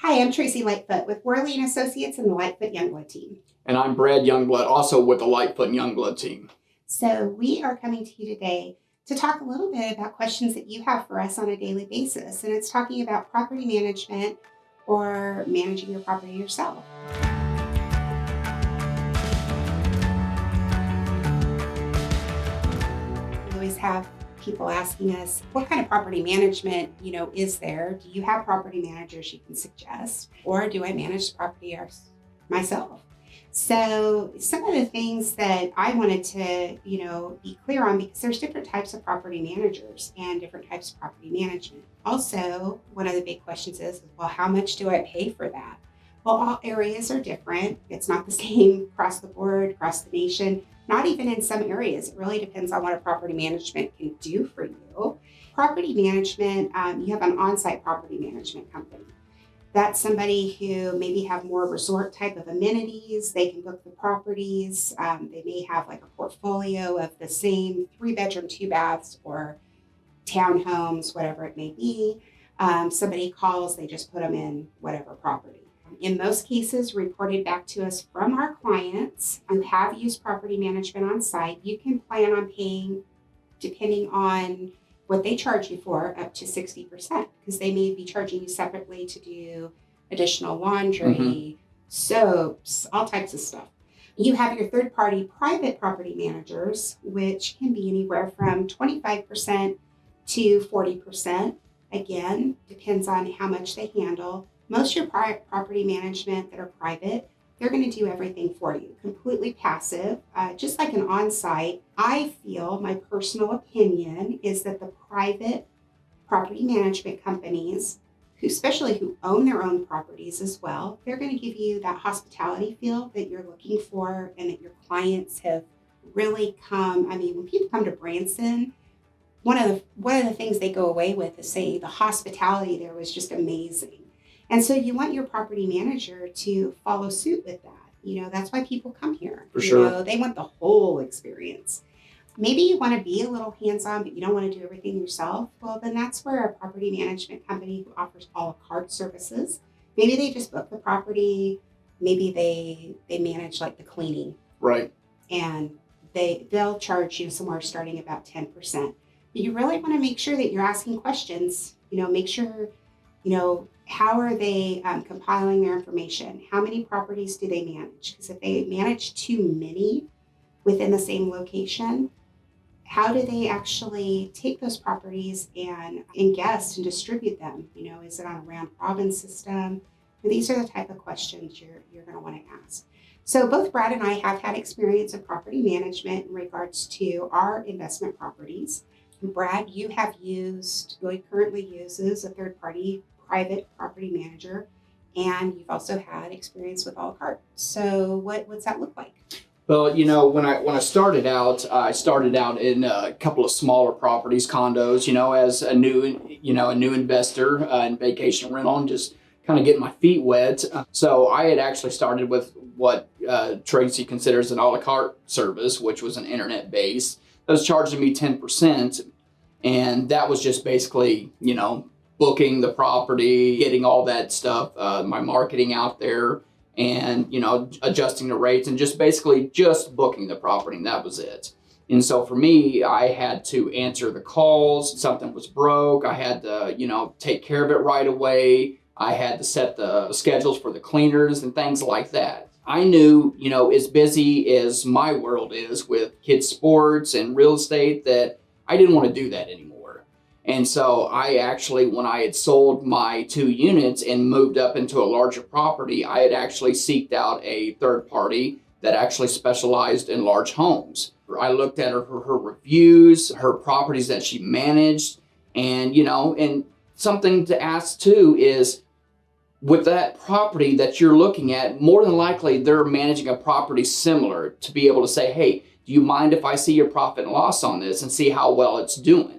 Hi, I'm Tracey Lightfoot with Worley and Associates and the Lightfoot Youngblood team. And I'm Brad Youngblood, also with the Lightfoot and Youngblood team. So we are coming to you today to talk a little bit about questions that you have for us on a daily basis. And it's talking about property management or managing your property yourself. We always have people asking us, what kind of property management, is there? Do you have property managers you can suggest? Or do I manage the property myself? So some of the things that I wanted to, be clear on, because there's different types of property managers and different types of property management. Also, one of the big questions is, well, how much do I pay for that? Well, all areas are different. It's not the same across the board, across the nation, not even in some areas. It really depends on what a property management can do for you. Property management, you have an on-site property management company. That's somebody who maybe have more resort type of amenities. They can book the properties. They may have like a portfolio of the same 3-bedroom, 2 baths or townhomes, whatever it may be. Somebody calls, they just put them in whatever property. In most cases, reported back to us from our clients who have used property management on site, you can plan on paying, depending on what they charge you for, up to 60%, because they may be charging you separately to do additional laundry, soaps, all types of stuff. You have your third-party private property managers, which can be anywhere from 25% to 40%. Again, depends on how much they handle. Most of your property management that are private, they're going to do everything for you, completely passive, just like an on-site. I feel, my personal opinion, is that the private property management companies, especially who own their own properties as well, they're going to give you that hospitality feel that you're looking for and that your clients have really come. I mean, when people come to Branson, one of the things they go away with is saying the hospitality there was just amazing. And so you want your property manager to follow suit with that. That's why people come here. For sure. They want the whole experience. Maybe you want to be a little hands-on, but you don't want to do everything yourself. Well, then that's where a property management company who offers a la carte services. Maybe they just book the property. Maybe they manage like the cleaning. Right. And they'll charge you somewhere starting about 10%. But you really want to make sure that you're asking questions. Make sure, how are they compiling their information? How many properties do they manage? Because if they manage too many within the same location, how do they actually take those properties and ingest and distribute them? Is it on a round robin system? And these are the type of questions you're going to want to ask. So both Brad and I have had experience in property management in regards to our investment properties. Brad, you currently uses a third-party private property manager, and you've also had experience with a la carte. So what's that look like? Well, when I started out in a couple of smaller properties, condos, as a new investor in vacation rental, and just kind of getting my feet wet. So I had actually started with what Tracey considers an a la carte service, which was an internet base. That was charging me 10%, and that was just basically, booking the property, getting all that stuff, my marketing out there, and, adjusting the rates, and just basically just booking the property, and that was it. And so for me, I had to answer the calls. Something was broke. I had to, take care of it right away. I had to set the schedules for the cleaners and things like that. I knew, as busy as my world is with kids' sports and real estate, that I didn't want to do that anymore. And so I actually, when I had sold my 2 units and moved up into a larger property, I had actually seeked out a third party that actually specialized in large homes. I looked at her reviews, her properties that she managed, and, and something to ask too is, with that property that you're looking at, more than likely they're managing a property similar to be able to say, hey, do you mind if I see your profit and loss on this and see how well it's doing?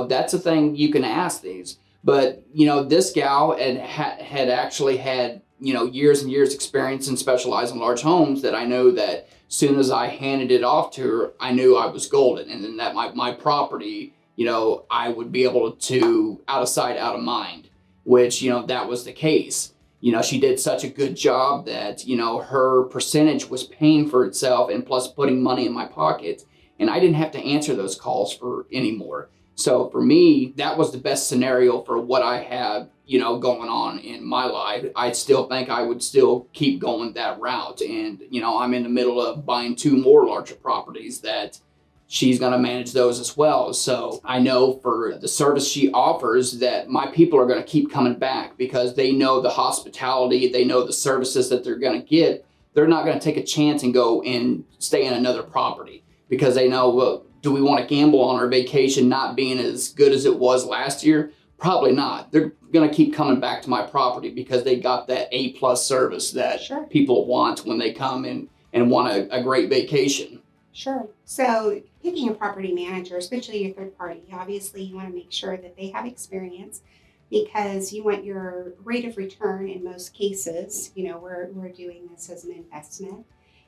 That's a thing you can ask these. But, this gal had actually had, years and years experience and specialize in large homes, that I know that soon as I handed it off to her, I knew I was golden. And then that my property, I would be able to, out of sight, out of mind, which, that was the case. she did such a good job that, her percentage was paying for itself and plus putting money in my pocket. And I didn't have to answer those calls for anymore. So for me, that was the best scenario for what I had, going on in my life. I still think I would still keep going that route. And, I'm in the middle of buying 2 more larger properties that she's going to manage those as well. So I know for the service she offers that my people are going to keep coming back because they know the hospitality, they know the services that they're going to get. They're not going to take a chance and go and stay in another property because they know, well, do we want to gamble on our vacation not being as good as it was last year? Probably not. They're going to keep coming back to my property because they got that A+ service that Sure. people want when they come and want a great vacation. Sure. So picking a property manager, especially your third party, obviously you want to make sure that they have experience because you want your rate of return in most cases. We're doing this as an investment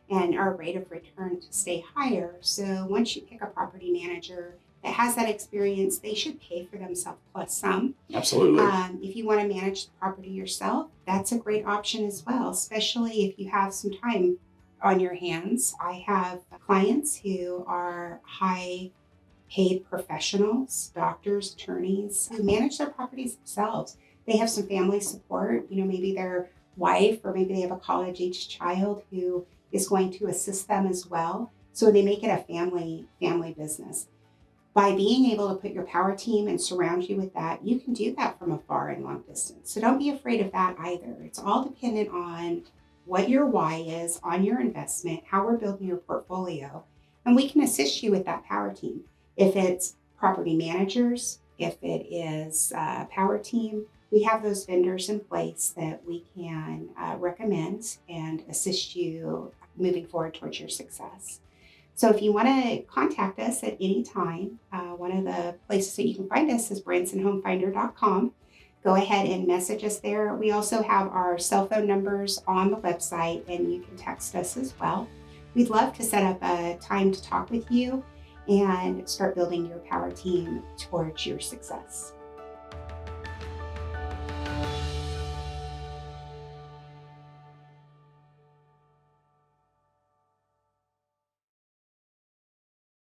and our rate of return to stay higher. So once you pick a property manager that has that experience, they should pay for themselves plus some. Absolutely. If you want to manage the property yourself, that's a great option as well, especially if you have some time on your hands. I have clients who are high paid professionals, doctors, attorneys, who manage their properties themselves. They have some family support, maybe their wife or maybe they have a college age child who is going to assist them as well. So they make it a family business. By being able to put your power team and surround you with that, you can do that from afar and long distance. So don't be afraid of that either. It's all dependent on what your why is on your investment, how we're building your portfolio, and we can assist you with that power team. If it's property managers, if it is a power team, we have those vendors in place that we can recommend and assist you moving forward towards your success. So if you want to contact us at any time, one of the places that you can find us is bransonhomefinder.com. Go ahead and message us there. We also have our cell phone numbers on the website and you can text us as well. We'd love to set up a time to talk with you and start building your power team towards your success.